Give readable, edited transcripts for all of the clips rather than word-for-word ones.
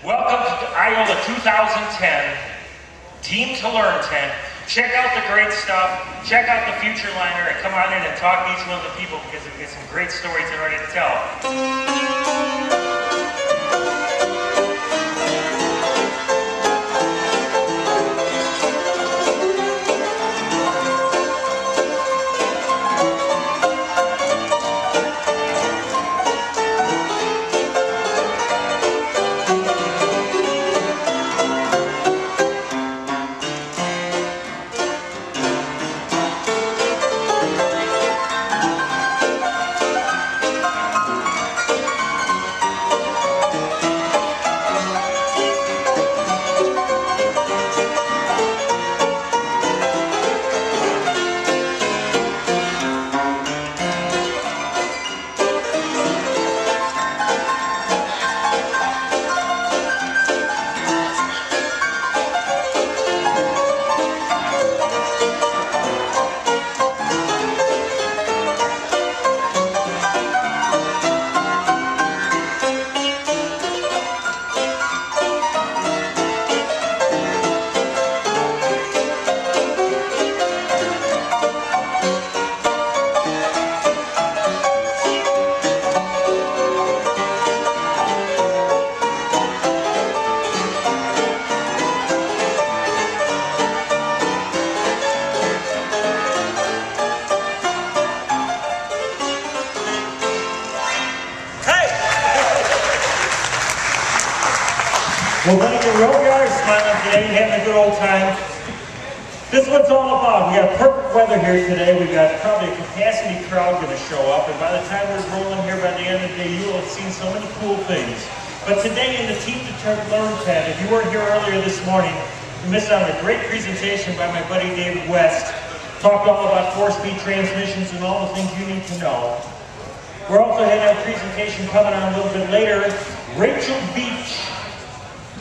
Welcome to Iola 2010 Team to Learn tent. Check out the great stuff, check out the future liner, and come on in and talk to each one of the people because we've got some great stories in order to tell. Well, then again, we hope you are smiling today and having a good old time. This is what it's all about. We got perfect weather here today. We've got probably a capacity crowd going to show up, and by the time we're rolling here by the end of the day, you will have seen so many cool things. But today in the Team to Learn tent, if you weren't here earlier this morning, you missed out on a great presentation by my buddy David West. Talked all about 4-speed transmissions and all the things you need to know. We're also having a presentation coming on a little bit later. Rachel Beach,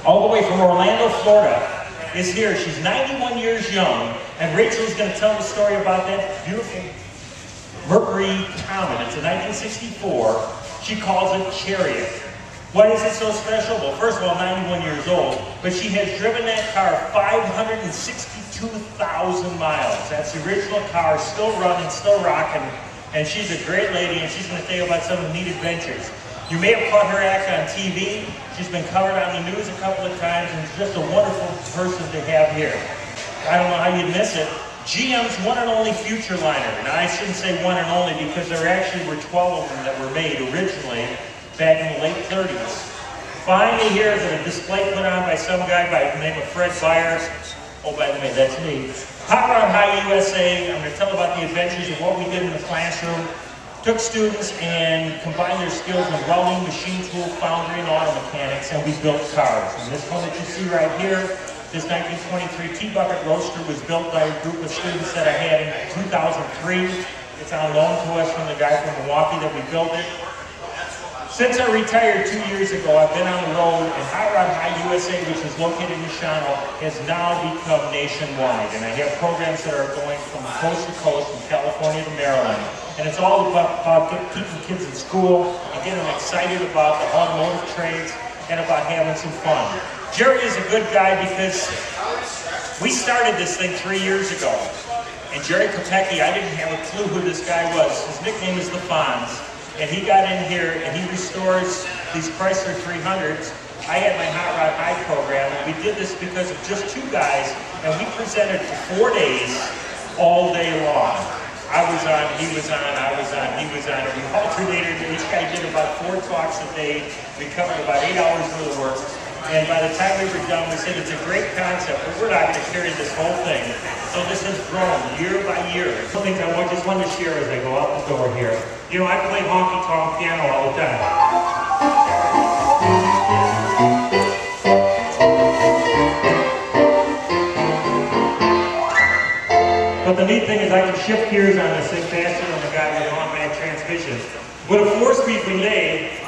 all the way from Orlando, Florida, is here. She's 91 years young, and Rachel's going to tell the story about that beautiful Mercury Comet. It's a 1964. She calls it Chariot. Why is it so special? Well, first of all, 91 years old, but she has driven that car 562,000 miles. That's the original car, still running, still rocking, and she's a great lady, and she's going to tell you about some of the neat adventures. You may have caught her act on TV. She's been covered on the news a couple of times, and she's just a wonderful person to have here. I don't know how you'd miss it. GM's one and only future liner. Now, I shouldn't say one and only because there actually were 12 of them that were made originally back in the late 30s. Finally, here is a display put on by some guy by the name of Fred Byers. Oh, by the way, that's me. Hot Rod High USA. I'm going to tell about the adventures of what we did in the classroom. Took students and combined their skills in welding, machine tool, foundry, and auto mechanics, and we built cars. And this one that you see right here, this 1923 T-Bucket Roadster was built by a group of students that I had in 2003. It's on loan to us from the guy from Milwaukee that we built it. Since I retired 2 years ago, I've been on the road, and Hot Rod High USA, which is located in Shawano, has now become nationwide. And I have programs that are going from coast to coast, from California to Maryland. And it's all about keeping kids in school and getting them excited about the automotive trades and about having some fun. Jerry is a good guy because we started this thing 3 years ago. And Jerry Kopecki, I didn't have a clue who this guy was. His nickname is the Fonz. And he got in here and he restores these Chrysler 300s. I had my Hot Rod High program, and we did this because of just 2 guys, and we presented for 4 days, all day long. I was on, he was on, I was on, he was on, and we alternated. Each guy did about 4 talks a day. We covered about 8 hours worth of work. And by the time we were done, we said it's a great concept, but we're not going to carry this whole thing. So this has grown year by year. Some things I just wanted to share as I go out the door here. You know, I play honky-tonk piano all the time. But the neat thing is I can shift gears on this thing faster than the guy with an automatic transmission. With a 4-speed relay.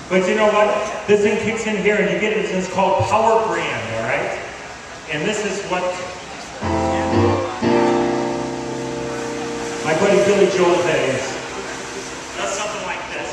But you know what? This thing kicks in here and you get it. It's called Power Brand, all right? And this is what my buddy Billy Joel does something like this.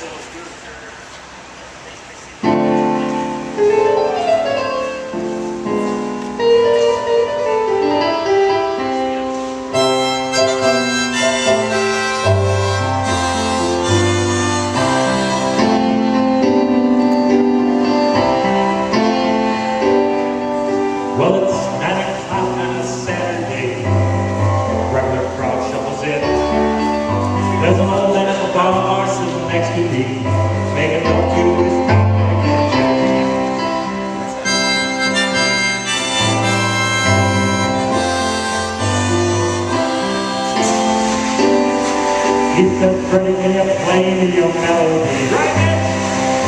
play me a melody. Right, Mitch?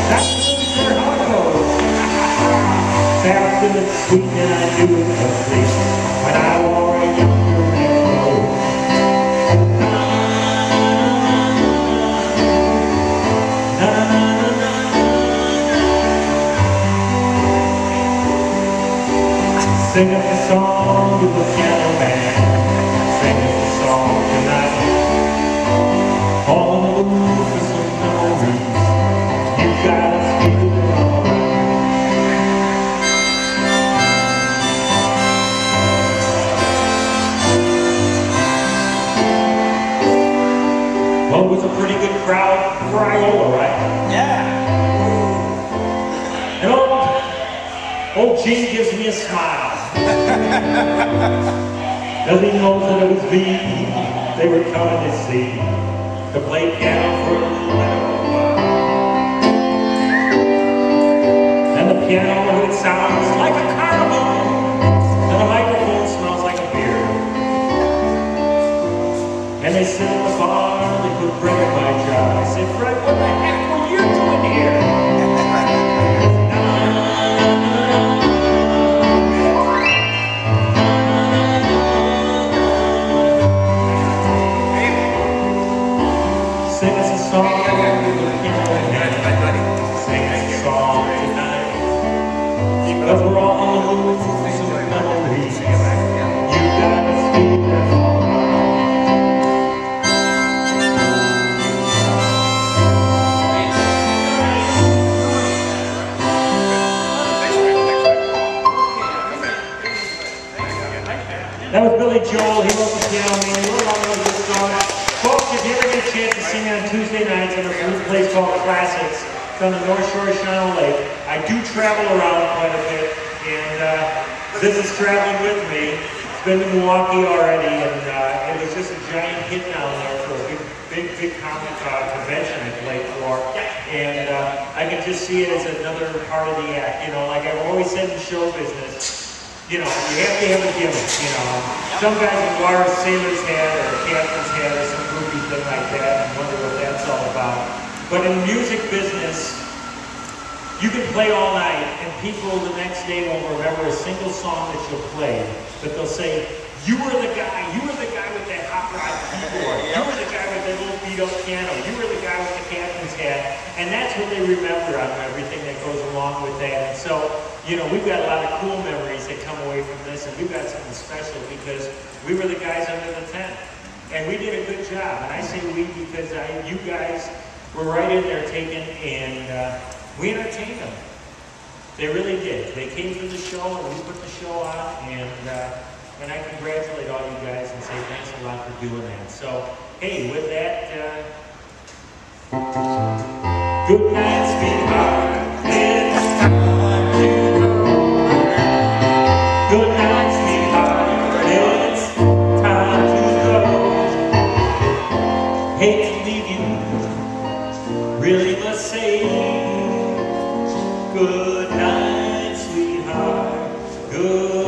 That's sure how it goes. Fast and it's sweet and I do it complete when I wore a younger man's clothes. Sing us a song to the piano man. Sing us a song tonight. All in the mood for some memories. You got us feeling alright. Well, it was a pretty good crowd for Iola, right? Yeah. And old Gene gives me a smile. Cause he knows that it was me they were coming to see, to play piano for a little bit of a while. And the piano, it sounds like a carnival, and the microphone smells like a beer. And they sit in the bar, they put bread in my jar. I said, Fred, what the heck were you doing here? Sing us a song, sing us a song tonight, because we're all in the mood for some memories. You got us feeling alright. That was Billy Joel. He wrote the piano man. He wrote all those good songs. Folks, if you ever get a chance to sing on Tuesday nights at a place called Classics, it's on the North Shore of Shawnee Lake. I do travel around quite a bit, and this is traveling with me. It's been to Milwaukee already, and it was just a giant hit down there for a big comic convention I played for. And I can just see it as another part of the act. You know, like I've always said in show business, you know, you have to have a gimmick, you know. Some guys would wear a sailor's hat or a captain's hat or some goofy thing like that and wonder what that's all about. But in music business, you can play all night and people the next day won't remember a single song that you'll play, but they'll say, you were the guy with that hot rod keyboard, you were the guy with that little beat up piano, you were the guy with the captain's hat, and that's what they remember out of everything that goes along with that. And so, you know, we've got a lot of cool memories that come away from this, and we've got something special because we were the guys under the tent. And we did a good job. And I say we because you guys were right in there taking, and we entertained them. They really did. They came to the show, and we put the show on, and I congratulate all you guys and say thanks a lot for doing that. So, hey, with that, good night, sweetheart. It's time to go. Good night, sweetheart. It's time to go. Hate to leave you, really must say good night, sweetheart. Good